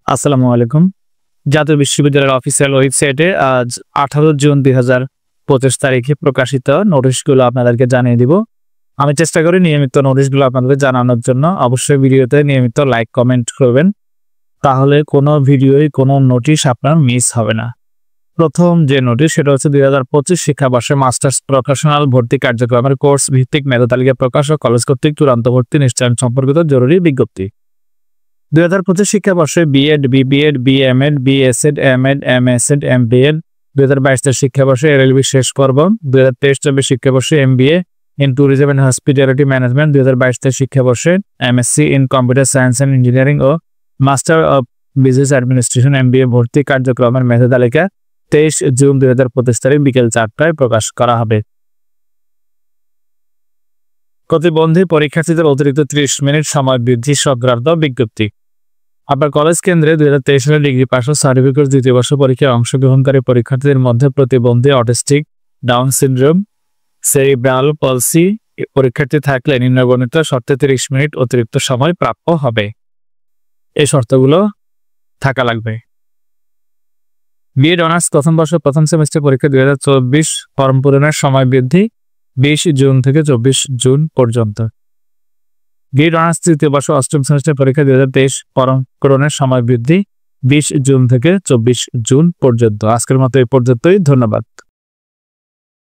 আসসালামু আলাইকুম। জাতীয় বিশ্ববিদ্যালয়ের অফিসিয়াল ওয়েবসাইটে আজ 18 জুন 2025 তারিখে প্রকাশিত নোটিশগুলো আপনাদেরকে জানিয়ে দিব। আমি চেষ্টা করি নিয়মিত নোটিশগুলো আপনাদের জানানোর জন্য। অবশ্যই ভিডিওতে নিয়মিত লাইক, কমেন্ট করবেন। তাহলে কোনো ভিডিওই কোনো নোটিশ আপনার মিস হবে না। প্রথম যে নোটিশ সেটা হচ্ছে 2025 শিক্ষাবর্ষে মাস্টার্স প্রফেশনাল ভর্তি কার্যক্রমের কোর্স ভিত্তিক মেধা তালিকা প্রকাশ ও কলেজ কর্তৃক চূড়ান্ত ভর্তি নিশ্চয়ন সম্পর্কিত জরুরি বিজ্ঞপ্তি। 2025 শিক্ষাবর্ষে বিএড, বিবিএড, বিএমএড, বিএসএড, এমএড, এমএসএড, এমবিএড, 2022 শিক্ষাবর্ষে এলএলবি শেষ পর্ব, 2023-24 শিক্ষাবর্ষে MBA in tourism and hospitality management, 2022 শিক্ষাবর্ষে MSc in computer science and engineering ও master of business administration MBA ভর্তি কার্যক্রমের মেধা তালিকা 23 জুন 2025 তারিখ বিকেল 4টায় প্রকাশ করা হবে। প্রতিবন্ধী পরীক্ষার্থীদের অতিরিক্ত 30 মিনিট সময় বৃদ্ধি সংক্রান্ত বিজ্ঞপ্তি। আপনার কলেজ কেন্দ্রে 2023 সালে ডিগ্রি পাস ও সার্টিফিকেট দ্বিতীয় বর্ষ পরীক্ষায় অংশগ্রহণকারী পরীক্ষার্থীদের মধ্যে প্রতিবন্ধী, অটিস্টিক, ডাউন সিনড্রোম, সেরিব্রাল পলসি পরীক্ষার্থী থাকলে নিম্নবর্ণিত শর্তে 30 মিনিট অতিরিক্ত সময় প্রাপ্য হবে। এই শর্তগুলো থাকা লাগবে। বিএড অনার্স প্রথম বর্ষ প্রথম সেমিস্টার পরীক্ষা 2024 ফর্ম পূরণের সময় বৃদ্ধি 20 জুন থেকে 24 জুন পর্যন্ত। বিএড অনার্স তৃতীয় বর্ষ অষ্টম সেমিস্টার পরীক্ষা 2023 ফর্ম পূরণের সময় বৃদ্ধি 20 জুন থেকে 24 জুন পর্যন্ত। আজকের মতো এই পর্যন্তই। ধন্যবাদ।